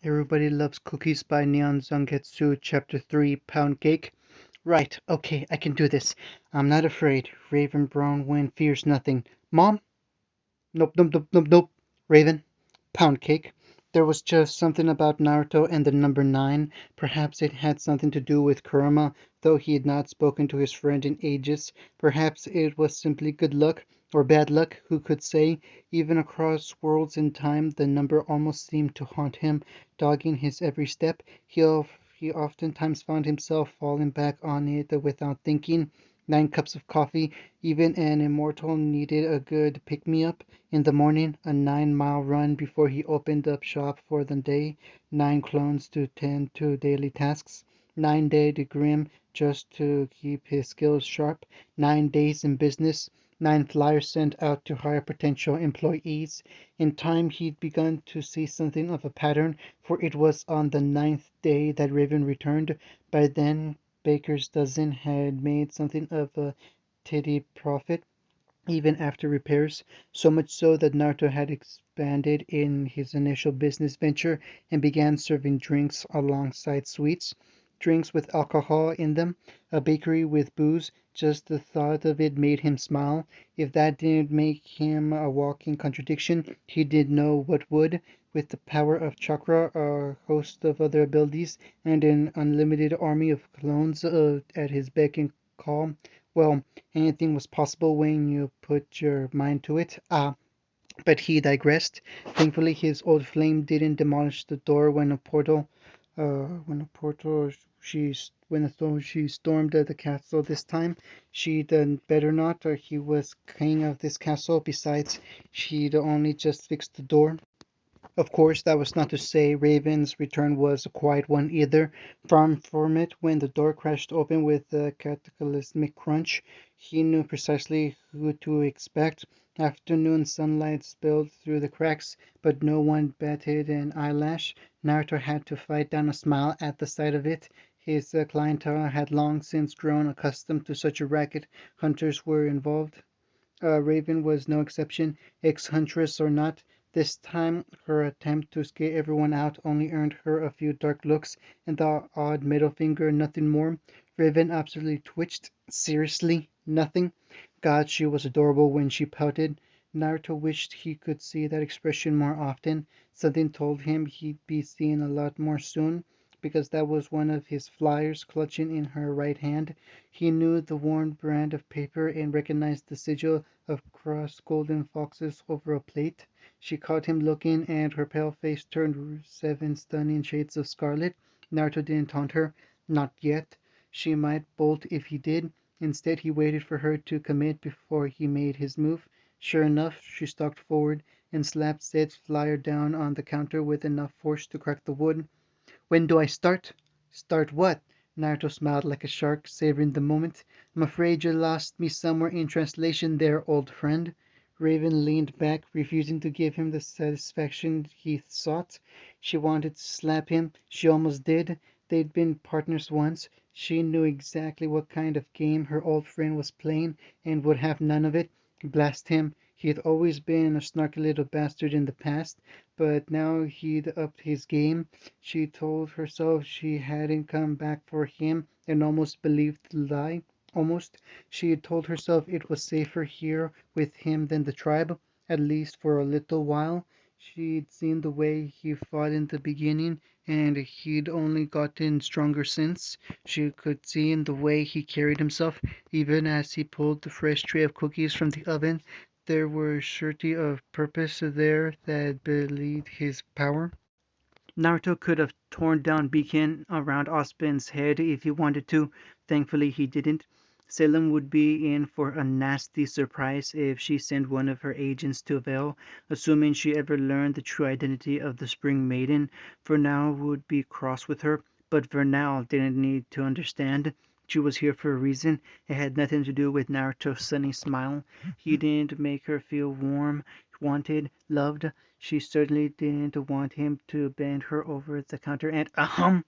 Everybody Loves Cookies by Neon Zangetsu, Chapter 3, Pound Cake. Right, okay, I can do this. I'm not afraid. Raven Brown Wind fears nothing. Mom? Nope, nope, nope, nope, nope. Raven? Pound Cake. There was just something about Naruto and the number 9. Perhaps it had something to do with Kurama, though he had not spoken to his friend in ages. Perhaps it was simply good luck, or bad luck, who could say? Even across worlds and time, the number almost seemed to haunt him, dogging his every step. He oftentimes found himself falling back on it without thinking. 9 cups of coffee. Even an immortal needed a good pick-me-up in the morning, a 9-mile run before he opened up shop for the day, 9 clones to tend to daily tasks, 9 days to grim just to keep his skills sharp, 9 days in business, 9 flyers sent out to hire potential employees. In time he'd begun to see something of a pattern, for it was on the 9th day that Raven returned. By then Baker's dozen had made something of a tidy profit, even after repairs, so much so that Naruto had expanded in his initial business venture and began serving drinks alongside sweets. Drinks with alcohol in them, a bakery with booze, just the thought of it made him smile. If that didn't make him a walking contradiction, he didn't know what would. With the power of chakra, a host of other abilities, and an unlimited army of clones at his beck and call, well, anything was possible when you put your mind to it. But he digressed. Thankfully, his old flame didn't demolish the door when she stormed the castle this time. She'd better not, or he was king of this castle. Besides, she'd only just fixed the door. Of course, that was not to say Raven's return was a quiet one either. Far from it, when the door crashed open with a cataclysmic crunch, he knew precisely who to expect. Afternoon sunlight spilled through the cracks, but no one batted an eyelash. Naruto had to fight down a smile at the sight of it. His clientele had long since grown accustomed to such a racket. Hunters were involved. Raven was no exception, ex-huntress or not. This time her attempt to scare everyone out only earned her a few dark looks and the odd middle finger, nothing more. Raven absolutely twitched. Seriously, nothing? God, she was adorable when she pouted. Naruto wished he could see that expression more often. Something told him he'd be seeing a lot more soon, because that was one of his flyers clutching in her right hand. He knew the worn brand of paper and recognized the sigil of crossed golden foxes over a plate. She caught him looking, and her pale face turned 7 stunning shades of scarlet. Naruto didn't taunt her. Not yet. She might bolt if he did. Instead, he waited for her to commit before he made his move. Sure enough, she stalked forward and slapped Zed's flyer down on the counter with enough force to crack the wood. When do I start? Start what? Naruto smiled like a shark, savoring the moment. I'm afraid you lost me somewhere in translation there, old friend. Raven leaned back, refusing to give him the satisfaction he sought. She wanted to slap him. She almost did. They'd been partners once. She knew exactly what kind of game her old friend was playing and would have none of it. Blast him. He had always been a snarky little bastard in the past, but now he'd upped his game. She told herself she hadn't come back for him and almost believed the lie. Almost. She had told herself it was safer here with him than the tribe, at least for a little while. She'd seen the way he fought in the beginning, and he'd only gotten stronger since. She could see in the way he carried himself, even as he pulled the fresh tray of cookies from the oven. There was surety of purpose there that belied his power. Naruto could have torn down Beacon around Ozpin's head if he wanted to. Thankfully, he didn't. Salem would be in for a nasty surprise if she sent one of her agents to Vale, assuming she ever learned the true identity of the Spring Maiden. Vernal would be cross with her, but Vernal didn't need to understand. She was here for a reason. It had nothing to do with Naruto's sunny smile. He didn't make her feel warm, wanted, loved. She certainly didn't want him to bend her over the counter and ahem!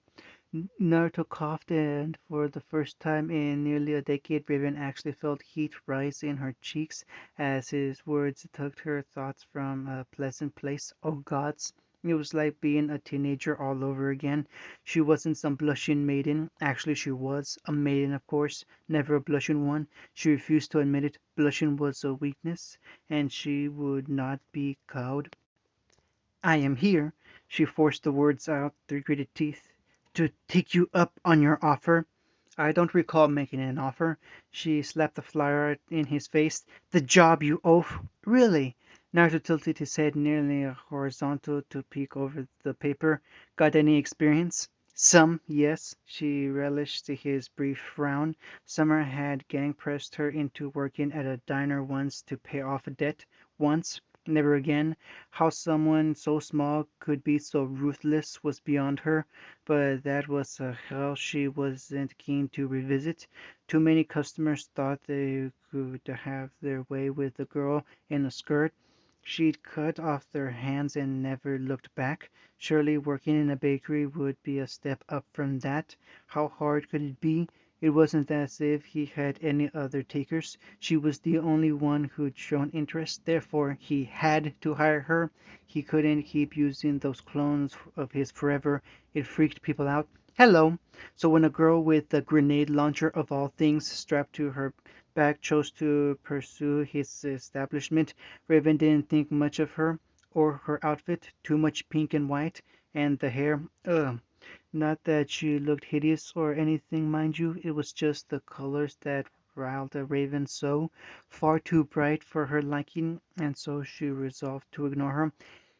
Naruto coughed, and for the first time in nearly a decade, Raven actually felt heat rise in her cheeks as his words tugged her thoughts from a pleasant place. Oh gods! It was like being a teenager all over again. She wasn't some blushing maiden. Actually, she was a maiden, of course, never a blushing one. She refused to admit it. Blushing was a weakness, and she would not be cowed. I am here, she forced the words out through gritted teeth, to take you up on your offer. I don't recall making an offer. She slapped the flyer in his face. The job, you oaf. Really? Naruto tilted his head nearly horizontal to peek over the paper. Got any experience? Some, yes. She relished his brief frown. Summer had gang pressed her into working at a diner once to pay off a debt. Once. Never again. How someone so small could be so ruthless was beyond her, but that was a hell she wasn't keen to revisit. Too many customers thought they could have their way with the girl in a skirt. She'd cut off their hands and never looked back. Surely working in a bakery would be a step up from that. How hard could it be? It wasn't as if he had any other takers. She was the only one who'd shown interest, therefore he had to hire her. He couldn't keep using those clones of his forever. It freaked people out. Hello! So when a girl with a grenade launcher of all things strapped to her back chose to pursue his establishment, Raven didn't think much of her or her outfit. Too much pink and white, and the hair. Ugh. Not that she looked hideous or anything, mind you, it was just the colors that riled a Raven so, far too bright for her liking, and so she resolved to ignore her.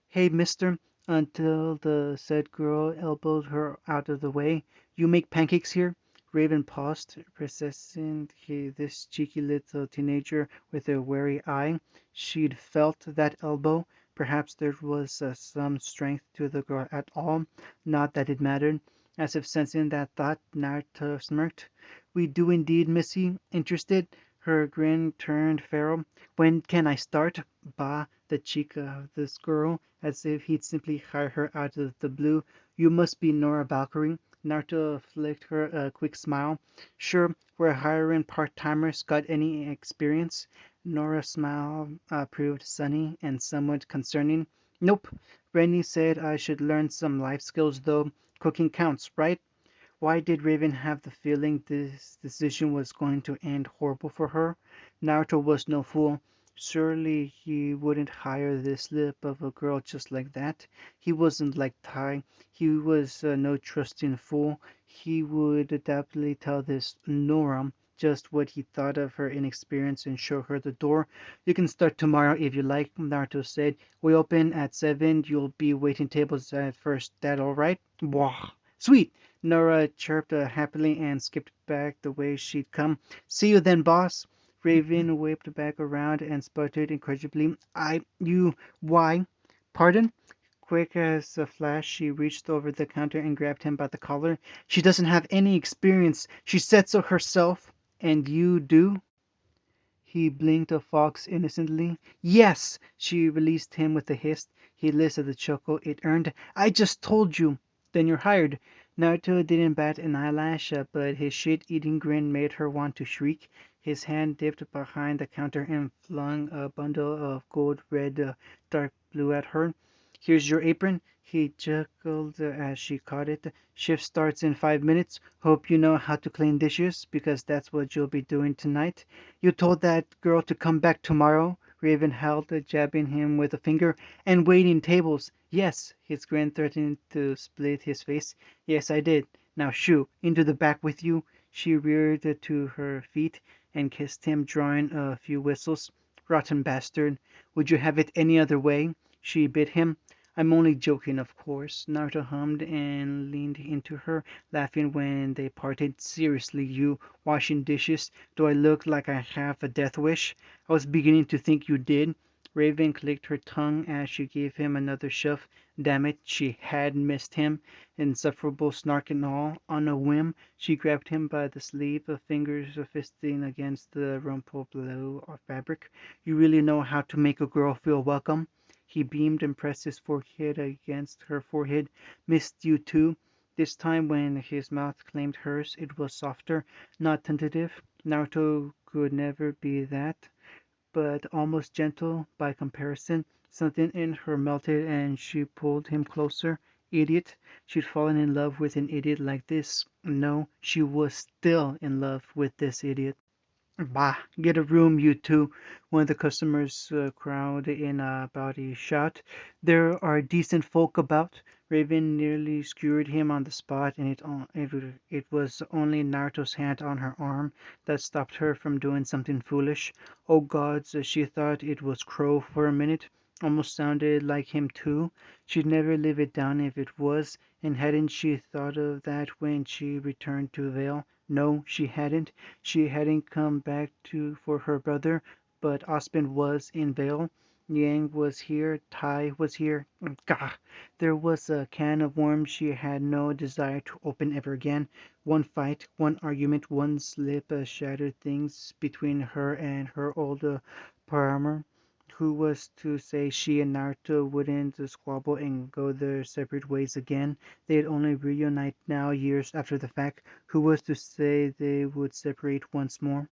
Hey, mister, until the said girl elbowed her out of the way. You make pancakes here? Raven paused, processing this cheeky little teenager with a wary eye. She'd felt that elbow. Perhaps there was some strength to the girl at all. Not that it mattered. As if sensing that thought, Naruto smirked. We do indeed, missy. Interested? Her grin turned feral. When can I start? Bah, the cheek of this girl, as if he'd simply hire her out of the blue. You must be Nora Valkyrie. Naruto flicked her a quick smile. Sure, we're hiring part-timers. Got any experience? Nora's smile proved sunny and somewhat concerning. Nope. Rennie said I should learn some life skills, though. Cooking counts, right? Why did Raven have the feeling this decision was going to end horrible for her? Naruto was no fool. Surely he wouldn't hire this slip of a girl just like that. He wasn't like Tai. He was no trusting fool. He would adeptly tell this Nora just what he thought of her inexperience and show her the door. You can start tomorrow if you like, Naruto said. We open at 7. You'll be waiting tables at first. That all right? Wah. Sweet. Nora chirped happily and skipped back the way she'd come. See you then, boss. Raven whipped back around and sputtered incredibly. Why? Pardon? Quick as a flash, she reached over the counter and grabbed him by the collar. She doesn't have any experience. She said so herself. And you do? He blinked a fox innocently. Yes! She released him with a hiss. He listened to the chuckle it earned. I just told you. Then you're hired. Naruto didn't bat an eyelash, but his shit-eating grin made her want to shriek. His hand dipped behind the counter and flung a bundle of gold red dark blue at her. Here's your apron. He chuckled as she caught it. Shift starts in 5 minutes. Hope you know how to clean dishes, because that's what you'll be doing tonight. You told that girl to come back tomorrow? Raven held, jabbing him with a finger. And waiting tables. Yes, his grin threatened to split his face. Yes, I did. Now shoo, into the back with you. She reared to her feet and kissed him, drawing a few whistles. Rotten bastard. Would you have it any other way? She bit him. I'm only joking, of course. Naruto hummed and leaned into her, laughing when they parted. Seriously, you, washing dishes? Do I look like I have a death wish? I was beginning to think you did. Raven clicked her tongue as she gave him another shove. Damn it, she had missed him. Insufferable snark and all. On a whim, she grabbed him by the sleeve, fingers fisting against the rumpled blue fabric. You really know how to make a girl feel welcome. He beamed and pressed his forehead against her forehead. Missed you too. This time when his mouth claimed hers, it was softer, not tentative. Naruto could never be that, but almost gentle by comparison. Something in her melted and she pulled him closer. Idiot. She'd fallen in love with an idiot like this. No, she was still in love with this idiot. Bah, get a room, you two. One of the customers crowd in about a shout. There are decent folk about. Raven nearly skewered him on the spot, and it was only Naruto's hand on her arm that stopped her from doing something foolish. Oh gods, she thought it was Crow for a minute. Almost sounded like him too. She'd never live it down if it was, and hadn't she thought of that when she returned to Vale? No, she hadn't. She hadn't come back to for her brother, but Osmond was in Vale. Yang was here, Tai was here. Gah! There was a can of worms she had no desire to open ever again. One fight, one argument, one slip shattered things between her and her old paramour. Who was to say she and Naruto wouldn't squabble and go their separate ways again? They'd only reunite now, years after the fact. Who was to say they would separate once more?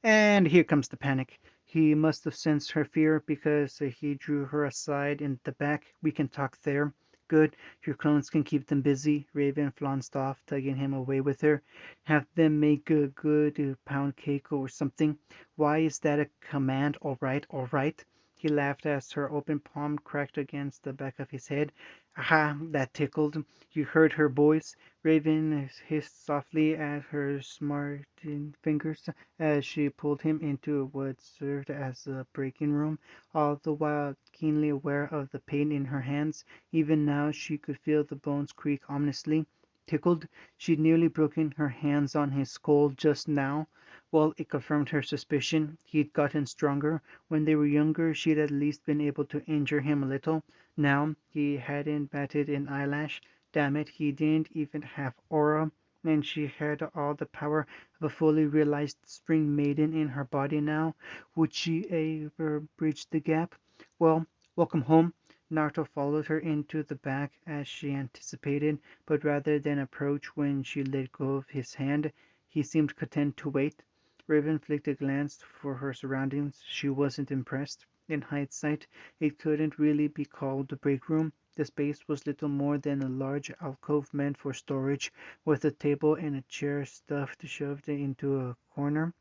And here comes the panic. He must have sensed her fear because he drew her aside in the back. We can talk there. Good. Your clones can keep them busy. Raven flounced off, tugging him away with her. Have them make a good pound cake or something. Why is that a command? All right, all right. He laughed as her open palm cracked against the back of his head. Aha, that tickled. You heard her, boys. Raven hissed softly at her smarting fingers as she pulled him into what served as a breaking room, all the while keenly aware of the pain in her hands. Even now she could feel the bones creak ominously. Tickled? She'd nearly broken her hands on his skull just now. Well, it confirmed her suspicion. He'd gotten stronger. When they were younger, she'd at least been able to injure him a little. Now, he hadn't batted an eyelash. Damn it, he didn't even have aura. And she had all the power of a fully realized spring maiden in her body now. Would she ever bridge the gap? Well, welcome home. Naruto followed her into the back as she anticipated, but rather than approach when she let go of his hand, he seemed content to wait. Raven flicked a glance for her surroundings. She wasn't impressed. In hindsight, it couldn't really be called a break room. The space was little more than a large alcove meant for storage, with a table and a chair stuffed shoved into a corner.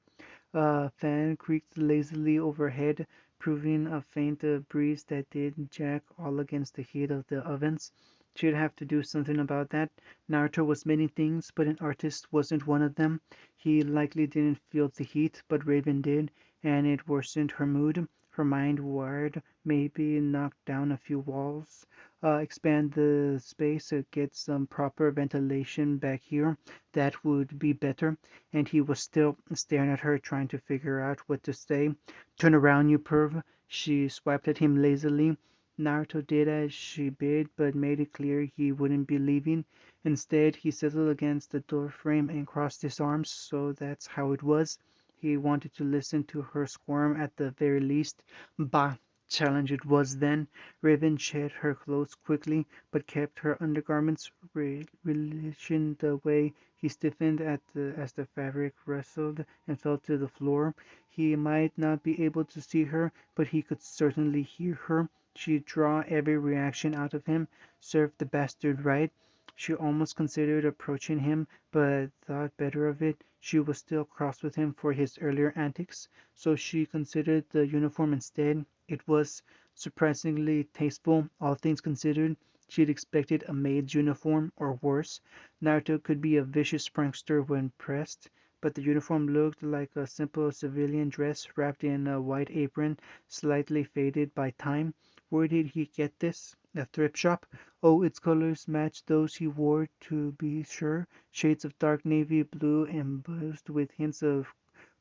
A fan creaked lazily overhead, proving a faint breeze that did jack all against the heat of the ovens. She'd have to do something about that. Naruto was many things, but an artist wasn't one of them. He likely didn't feel the heat, but Raven did, and it worsened her mood. Her mind wired, maybe knock down a few walls, expand the space, get some proper ventilation back here. That would be better. And he was still staring at her, trying to figure out what to say. Turn around, you perv. She swiped at him lazily. Naruto did as she bid, but made it clear he wouldn't be leaving. Instead, he settled against the door frame and crossed his arms, so that's how it was. He wanted to listen to her squirm at the very least. Bah! Challenge it was then. Raven shed her clothes quickly, but kept her undergarments, relishing the way he stiffened as the fabric rustled and fell to the floor. He might not be able to see her, but he could certainly hear her. She'd draw every reaction out of him. Served the bastard right. She almost considered approaching him, but thought better of it. She was still cross with him for his earlier antics, so she considered the uniform instead. It was surprisingly tasteful, all things considered. She'd expected a maid's uniform, or worse. Naruto could be a vicious prankster when pressed, but the uniform looked like a simple civilian dress wrapped in a white apron, slightly faded by time. Where did he get this? A thrift shop? Oh, its colors matched those he wore, to be sure, shades of dark navy blue embossed with hints of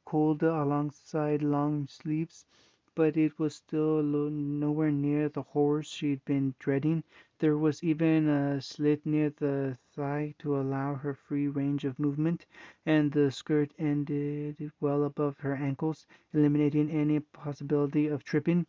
gold alongside long sleeves, but it was still nowhere near the horrors she'd been dreading. There was even a slit near the thigh to allow her free range of movement, and the skirt ended well above her ankles, eliminating any possibility of tripping.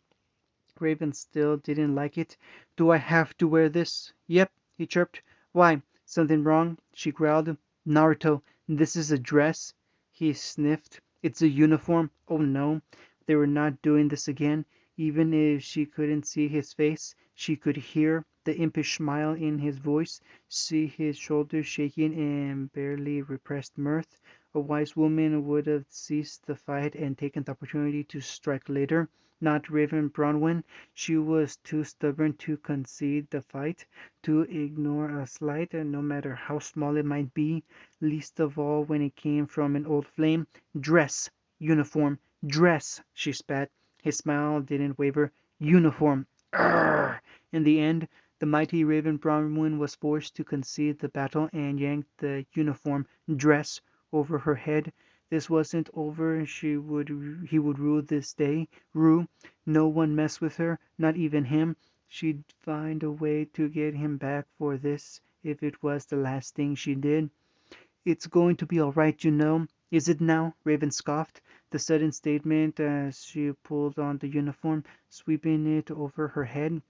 Raven still didn't like it. Do I have to wear this? Yep, he chirped. Why? Something wrong? She growled. Naruto, this is a dress? He sniffed. It's a uniform. Oh no, they were not doing this again. Even if she couldn't see his face, she could hear the impish smile in his voice, see his shoulders shaking in barely repressed mirth. A wise woman would have ceased the fight and taken the opportunity to strike later. Not Raven Bronwyn. She was too stubborn to concede the fight, to ignore a slight, no matter how small it might be, least of all when it came from an old flame. Dress! Uniform! Dress! She spat. His smile didn't waver. Uniform! Urgh! In the end, the mighty Raven Bronwyn was forced to concede the battle and yanked the uniform dress over her head. This wasn't over. He would rue this day. Rue. No one messed with her, not even him. She'd find a way to get him back for this if it was the last thing she did. "It's going to be all right, you know. Is it now?" Raven scoffed, the sudden statement as she pulled on the uniform, sweeping it over her head.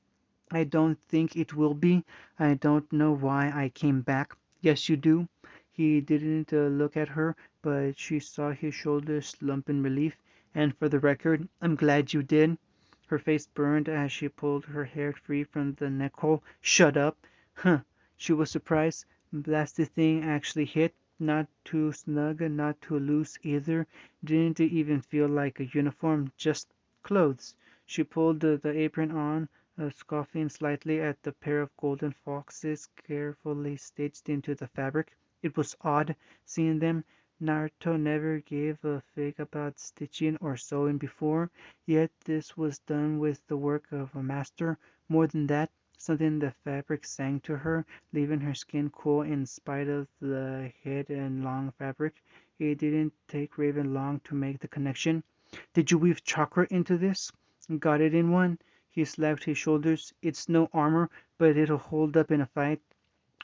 "I don't think it will be. I don't know why I came back." "Yes, you do." He didn't look at her, but she saw his shoulders slump in relief. "And for the record, I'm glad you did." Her face burned as she pulled her hair free from the neck hole. "Shut up." Huh. She was surprised. Blasted thing actually hit. Not too snug, not too loose either. Didn't even feel like a uniform, just clothes. She pulled the apron on, scoffing slightly at the pair of golden foxes carefully stitched into the fabric. It was odd, seeing them. Naruto never gave a fig about stitching or sewing before, yet this was done with the work of a master. More than that, something in the fabric sang to her, leaving her skin cool in spite of the head and long fabric. It didn't take Raven long to make the connection. "Did you weave chakra into this?" "Got it in one." He slapped his shoulders. "It's no armor, but it'll hold up in a fight."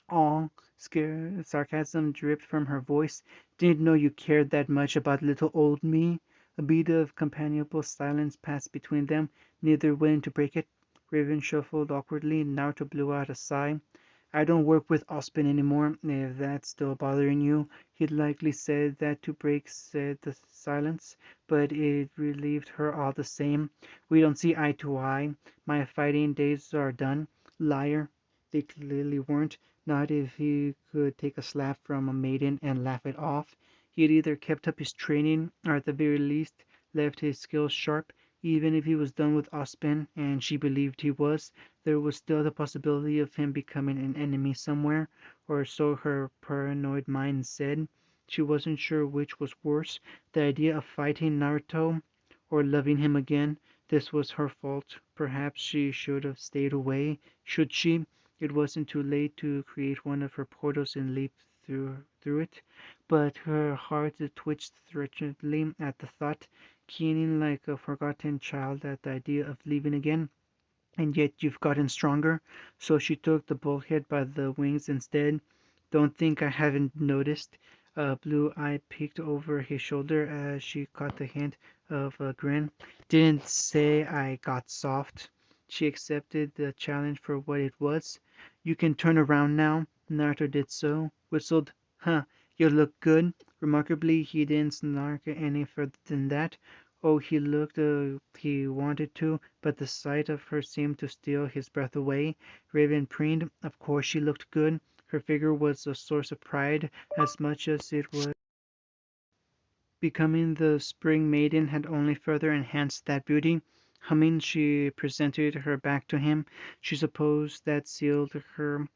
All sarcasm dripped from her voice. "Didn't know you cared that much about little old me." A beat of companionable silence passed between them, neither willing to break it. Raven shuffled awkwardly. Naruto blew out a sigh. "I don't work with Ozpin anymore, if that's still bothering you." He'd likely said that to break said the silence, but it relieved her all the same. "We don't see eye to eye. My fighting days are done." Liar. They clearly weren't. Not if he could take a slap from a maiden and laugh it off. He had either kept up his training, or at the very least left his skills sharp. Even if he was done with Ozpin, and she believed he was, there was still the possibility of him becoming an enemy somewhere, or so her paranoid mind said. She wasn't sure which was worse, the idea of fighting Naruto, or loving him again. This was her fault. Perhaps she should have stayed away. Should she? It wasn't too late to create one of her portals and leap through it, but her heart twitched threateningly at the thought, keening like a forgotten child at the idea of leaving again. "And yet you've gotten stronger." So she took the bullhead by the wings instead. "Don't think I haven't noticed." A blue eye peeked over his shoulder as she caught the hint of a grin. "Didn't say I got soft." She accepted the challenge for what it was. "You can turn around now." Naruto did so, whistled. "Huh, you look good." Remarkably, he didn't snark any further than that. Oh, he looked he wanted to, but the sight of her seemed to steal his breath away. Raven preened. Of course she looked good. Her figure was a source of pride as much as it was. Becoming the spring maiden had only further enhanced that beauty. Humming, she presented her back to him. She supposed that sealed her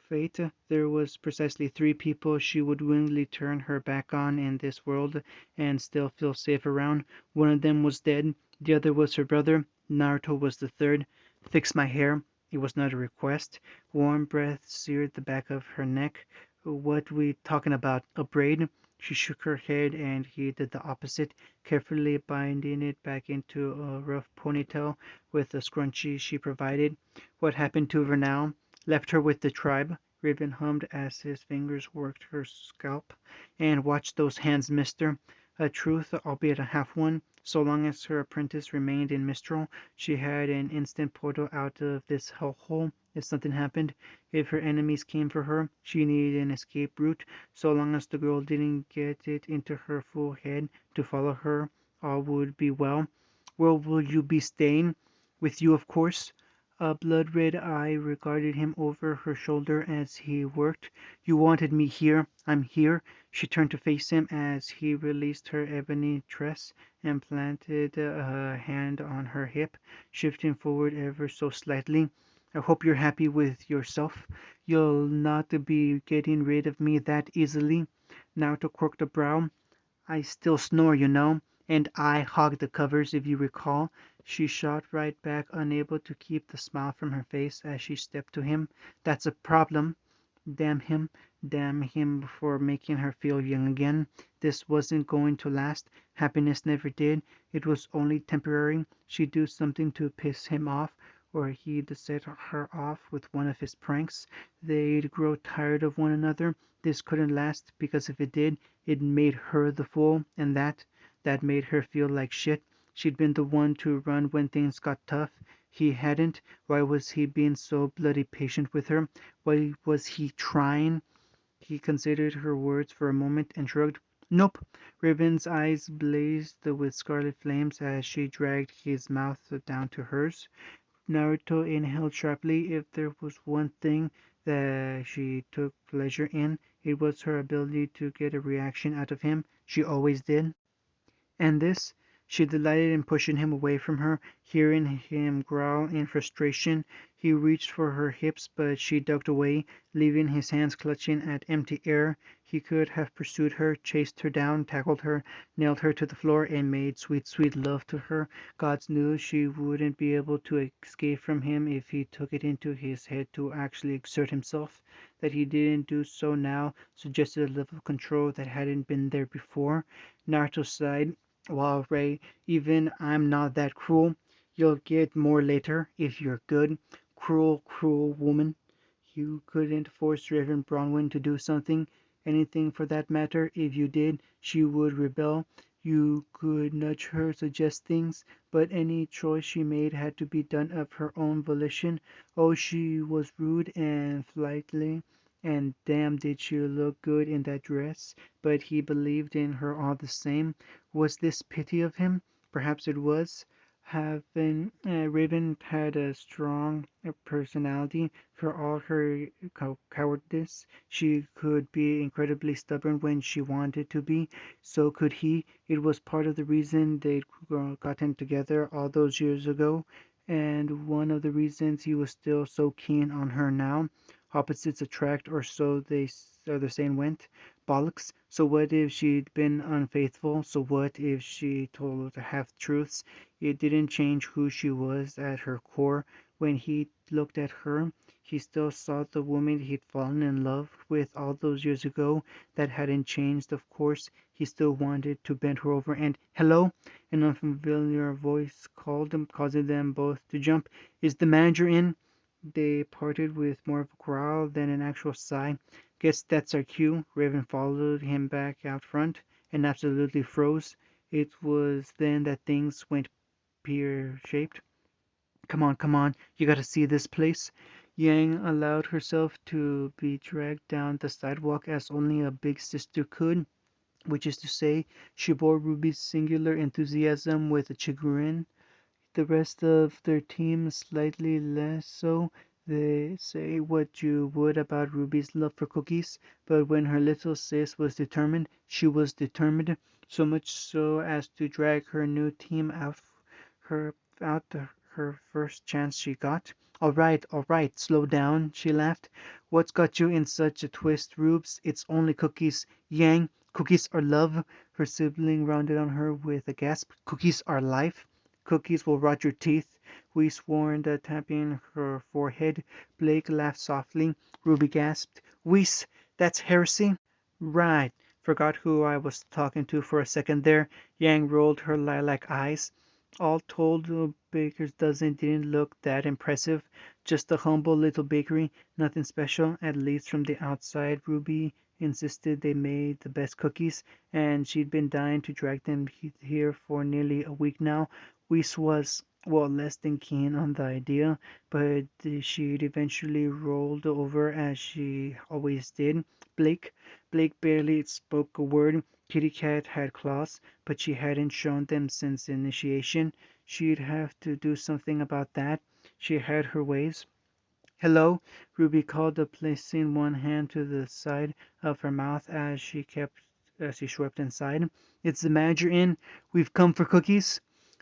fate. There was precisely three people she would willingly turn her back on in this world and still feel safe around. One of them was dead. The other was her brother. Naruto was the third. "Fix my hair." It was not a request. Warm breath seared the back of her neck. "What we talking about? A braid?" She shook her head and he did the opposite, carefully binding it back into a rough ponytail with the scrunchie she provided. "What happened to her now?" "Left her with the tribe," Raven hummed as his fingers worked her scalp. "And watch those hands, mister." A truth, albeit a half one. So long as her apprentice remained in Mistral, she had an instant portal out of this hellhole. If something happened, if her enemies came for her, she needed an escape route. So long as the girl didn't get it into her fool head to follow her, all would be well. "Where will you be staying?" With you, of course. A blood-red eye regarded him over her shoulder as he worked. You wanted me here. I'm here. She turned to face him as he released her ebony tress and planted a hand on her hip, shifting forward ever so slightly. I hope you're happy with yourself. You'll not be getting rid of me that easily. Now to quirk the brow. I still snore, you know, and I hog the covers, if you recall. She shot right back, unable to keep the smile from her face as she stepped to him. That's a problem. Damn him. Damn him for making her feel young again. This wasn't going to last. Happiness never did. It was only temporary. She'd do something to piss him off, or he'd set her off with one of his pranks. They'd grow tired of one another. This couldn't last, because if it did, it made her the fool, and that made her feel like shit. She'd been the one to run when things got tough. He hadn't. Why was he being so bloody patient with her? Why was he trying? He considered her words for a moment and shrugged. Nope. Ribbon's eyes blazed with scarlet flames as she dragged his mouth down to hers. Naruto inhaled sharply. If there was one thing that she took pleasure in, it was her ability to get a reaction out of him. She always did. And this, she delighted in pushing him away from her, hearing him growl in frustration. He reached for her hips, but she ducked away, leaving his hands clutching at empty air. He could have pursued her, chased her down, tackled her, nailed her to the floor, and made sweet, sweet love to her. Gods knew she wouldn't be able to escape from him if he took it into his head to actually exert himself. That he didn't do so now suggested a level of control that hadn't been there before. Naruto sighed. Well, Ray, even I'm not that cruel. You'll get more later, if you're good. Cruel, cruel woman. You couldn't force Reverend Bronwyn to do something, anything for that matter. If you did, she would rebel. You could nudge her, suggest things, but any choice she made had to be done of her own volition. Oh, she was rude and flighty, and damn did she look good in that dress, but he believed in her all the same. Was this pity of him? Perhaps it was. Having Raven had a strong personality. For all her cowardice, she could be incredibly stubborn when she wanted to be. So could he. It was part of the reason they'd gotten together all those years ago, and one of the reasons he was still so keen on her now. Opposites attract, or so the saying went. Bollocks. So what if she'd been unfaithful? So what if she told half-truths? It didn't change who she was at her core. When he looked at her, he still saw the woman he'd fallen in love with all those years ago. That hadn't changed, of course. He still wanted to bend her over and, hello? An unfamiliar voice called them, causing them both to jump. Is the manager in? They parted with more of a growl than an actual sigh. Guess that's our cue. Raven followed him back out front and absolutely froze. It was then that things went pear-shaped. Come on, you gotta see this place. Yang allowed herself to be dragged down the sidewalk as only a big sister could, which is to say, she bore Ruby's singular enthusiasm with a chagrin. The rest of their team slightly less so. They say what you would about Ruby's love for cookies, but when her little sis was determined, she was determined, so much so as to drag her new team her out her first chance she got. All right, slow down, she laughed. What's got you in such a twist, Rubes? It's only cookies. Yang, cookies are love. Her sibling rounded on her with a gasp. Cookies are life. Cookies will rot your teeth. We sworn, tapping her forehead. Blake laughed softly. Ruby gasped. Weiss, that's heresy. Right. Forgot who I was talking to for a second there. Yang rolled her lilac eyes. All told, the baker's dozen didn't look that impressive. Just a humble little bakery, nothing special, at least from the outside. Ruby insisted they made the best cookies, and she'd been dying to drag them here for nearly a week now. Weiss was, well, less than keen on the idea, but she'd eventually rolled over as she always did. Blake, Blake barely spoke a word. Kitty Cat had claws, but she hadn't shown them since initiation. She'd have to do something about that. She had her ways. "Hello," Ruby called, placing one hand to the side of her mouth as she swept inside. "It's the manager in. We've come for cookies."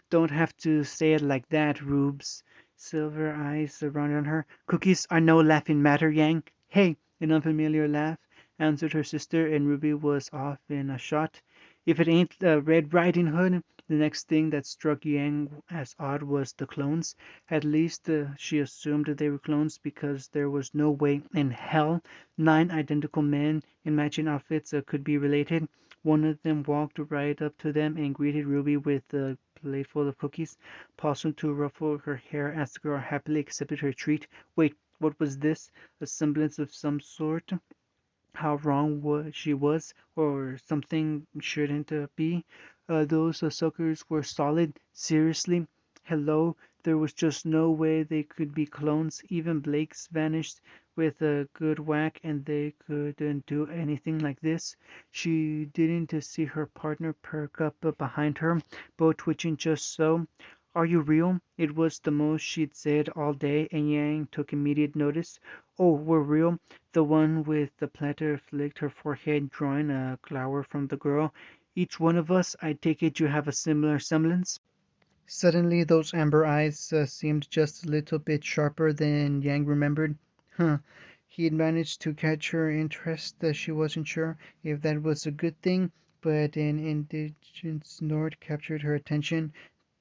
"Don't have to say it like that, Rubes." Silver eyes rounded on her. "Cookies are no laughing matter, Yang." "Hey!" An unfamiliar laugh answered her sister, and Ruby was off in a shot. "If it ain't Red Riding Hood." The next thing that struck Yang as odd was the clones. At least she assumed they were clones, because there was no way in hell 9 identical men in matching outfits could be related. One of them walked right up to them and greeted Ruby with a plateful of cookies, pausing to ruffle her hair as the girl happily accepted her treat. Wait, what was this? A semblance of some sort? How wrong she was, or something shouldn't be. Those suckers were solid. Seriously? Hello? There was just no way they could be clones. Even Blake's vanished with a good whack, and they couldn't do anything like this. She didn't see her partner perk up behind her, both twitching just so. "Are you real?" It was the most she'd said all day, and Yang took immediate notice. "Oh, we're real." The one with the platter flicked her forehead, drawing a glower from the girl. "Each one of us? I take it you have a similar semblance?" Suddenly those amber eyes seemed just a little bit sharper than Yang remembered. Huh. He'd managed to catch her interest. She wasn't sure if that was a good thing, but an indignant snort captured her attention.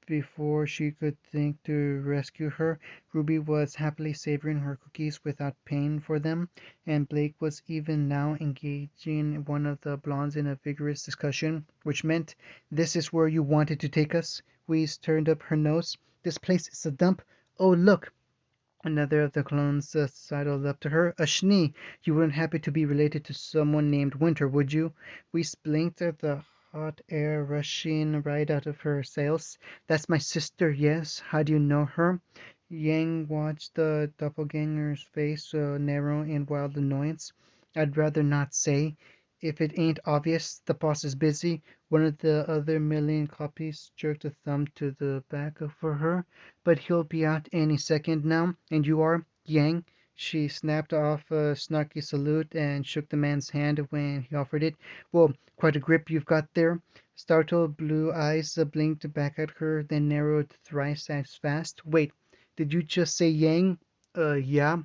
Before she could think to rescue her, Ruby was happily savoring her cookies without paying for them, and Blake was even now engaging one of the blondes in a vigorous discussion, which meant, "This is where you wanted to take us?" Louise turned up her nose. "This place is a dump. Oh, look!" Another of the clones sidled up to her. "A Schnee! You wouldn't happen to be related to someone named Winter, would you?" We blinked at the hot air rushing right out of her sails. "That's my sister, yes. How do you know her?" Yang watched the doppelganger's face narrow in wild annoyance. "I'd rather not say. If it ain't obvious, the boss is busy." One of the other million copies jerked a thumb to the back for her. "But he'll be out any second now. And you are Yang." She snapped off a snarky salute and shook the man's hand when he offered it. "Well, quite a grip you've got there." Startled blue eyes blinked back at her, then narrowed thrice as fast. "Wait, did you just say Yang?" Yeah."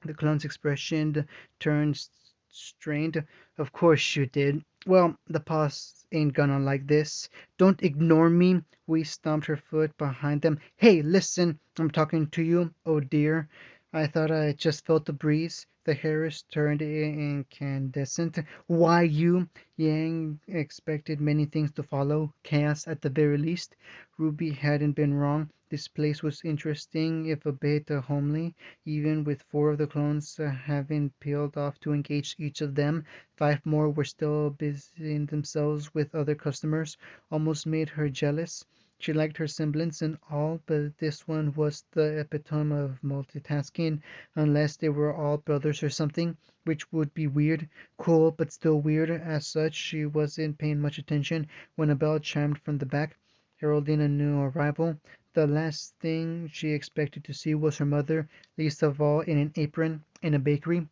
The clown's expression turned strained. "Of course you did. Well, the boss ain't gonna like this." "Don't ignore me." We stomped her foot behind them. "Hey, listen, I'm talking to you." "Oh dear. I thought I just felt the breeze." The Harris turned incandescent. "Why you?" Yang expected many things to follow, chaos at the very least. Ruby hadn't been wrong. This place was interesting, if a bit homely. Even with 4 of the clones having peeled off to engage each of them, 5 more were still busying themselves with other customers. Almost made her jealous. She liked her semblance and all, but this one was the epitome of multitasking, unless they were all brothers or something, which would be weird. Cool, but still weird. As such, she wasn't paying much attention when a bell chimed from the back, heralding a new arrival. The last thing she expected to see was her mother, least of all in an apron, in a bakery.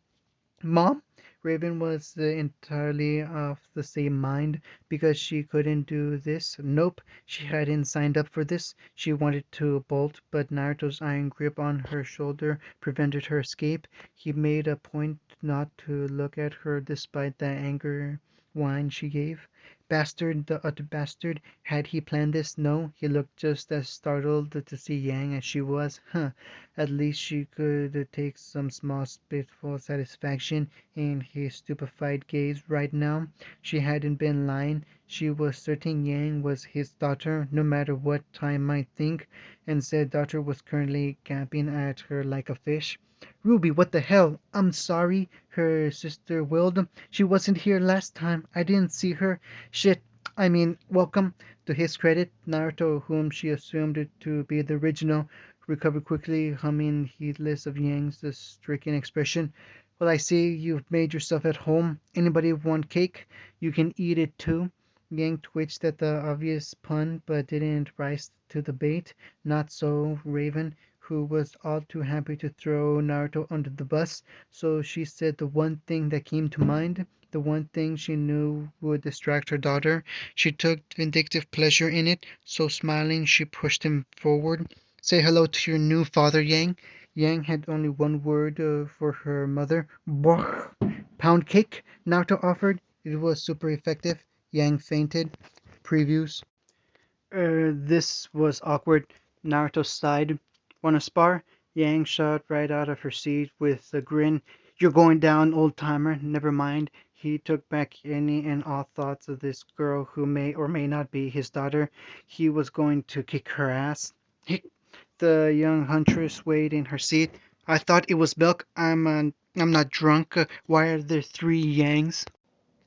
"Mom?" Raven was entirely of the same mind, because she couldn't do this. Nope, she hadn't signed up for this. She wanted to bolt, but Naruto's iron grip on her shoulder prevented her escape. He made a point not to look at her despite the anger whine she gave. Bastard, the utter bastard. Had he planned this? No, he looked just as startled to see Yang as she was. Huh. At least she could take some small spiteful satisfaction in his stupefied gaze right now. She hadn't been lying. She was certain Yang was his daughter, no matter what Time might think, and said daughter was currently gaping at her like a fish. "Ruby, what the hell?" "I'm sorry," her sister wailed. "She wasn't here last time. I didn't see her. Shit. I mean, welcome." To his credit, Naruto, whom she assumed to be the original, recovered quickly, humming, heedless of Yang's stricken expression. "Well, I see you've made yourself at home. Anybody want cake? You can eat it too." Yang twitched at the obvious pun, but didn't rise to the bait. Not so Raven, who was all too happy to throw Naruto under the bus, so she said the one thing that came to mind, the one thing she knew would distract her daughter. She took vindictive pleasure in it, so smiling she pushed him forward. Say hello to your new father, Yang. Yang had only one word for her mother. Boh! Pound cake, Naruto offered. It was super effective. Yang fainted. Previews. This was awkward. Naruto sighed. Wanna spar? Yang shot right out of her seat with a grin. You're going down, old timer. Never mind. He took back any and all thoughts of this girl who may or may not be his daughter. He was going to kick her ass. The young huntress swayed in her seat. I thought it was milk. I'm not drunk. Why are there three Yangs?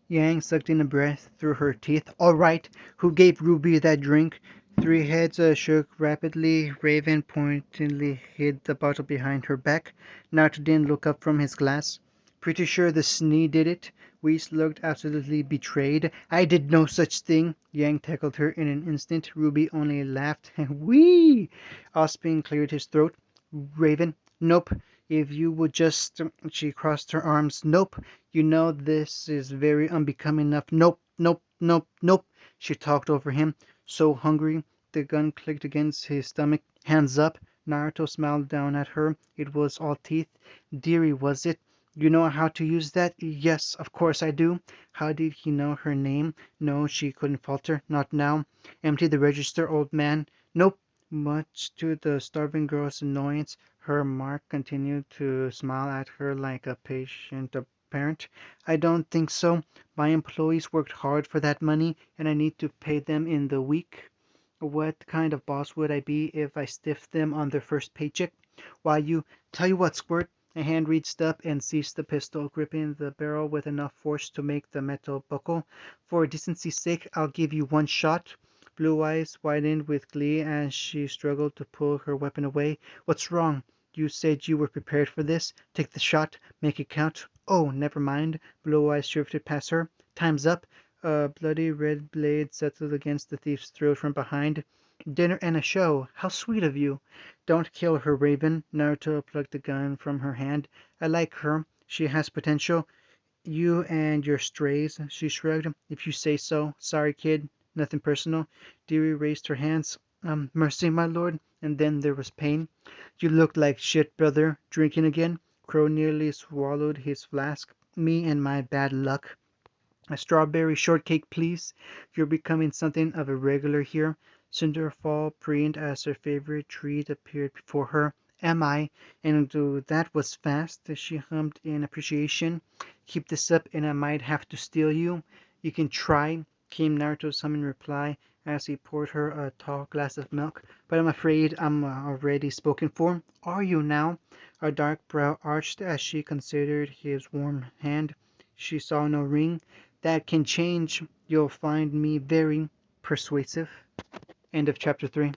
Yang sucked in a breath through her teeth. All right, who gave Ruby that drink? Three heads shook rapidly. Raven pointedly hid the bottle behind her back. Naruto didn't look up from his glass. Pretty sure the Snee did it. Whis looked absolutely betrayed. I did no such thing. Yang tackled her in an instant. Ruby only laughed. Whee! Ospin cleared his throat. Raven, nope. If you would just... She crossed her arms. Nope. You know this is very unbecoming enough. Nope, nope, nope, nope. She talked over him. So hungry. The gun clicked against his stomach. Hands up. Naruto smiled down at her. It was all teeth. Dearie, was it? You know how to use that? Yes, of course I do. How did he know her name? No, she couldn't falter. Not now. Empty the register, old man. Nope. Much to the starving girl's annoyance, her Mark continued to smile at her like a patient parent. I don't think so. My employees worked hard for that money, and I need to pay them in the week. What kind of boss would I be if I stiffed them on their first paycheck? Why, tell you what, Squirt. A hand reached up and seized the pistol, gripping the barrel with enough force to make the metal buckle. For decency's sake, I'll give you one shot. Blue eyes widened with glee as she struggled to pull her weapon away. What's wrong? You said you were prepared for this. Take the shot. Make it count. Oh, never mind. Blue eyes drifted past her. Time's up. A bloody red blade settled against the thief's throat from behind. Dinner and a show. How sweet of you. Don't kill her, Raven. Naruto plucked the gun from her hand. I like her. She has potential. You and your strays, she shrugged. If you say so. Sorry, kid. Nothing personal. Dearie raised her hands. Mercy, my lord. And then there was pain. You look like shit, brother. Drinking again? Crow nearly swallowed his flask. Me and my bad luck. A strawberry shortcake, please. You're becoming something of a regular here. Cinderfall preened as her favorite treat appeared before her. Am I? And that was fast, she hummed in appreciation. Keep this up and I might have to steal you. You can try, came Naruto's humming reply as he poured her a tall glass of milk. But I'm afraid I'm already spoken for. Are you now? Her dark brow arched as she considered his warm hand. She saw no ring. That can change. You'll find me very persuasive. End of chapter 3.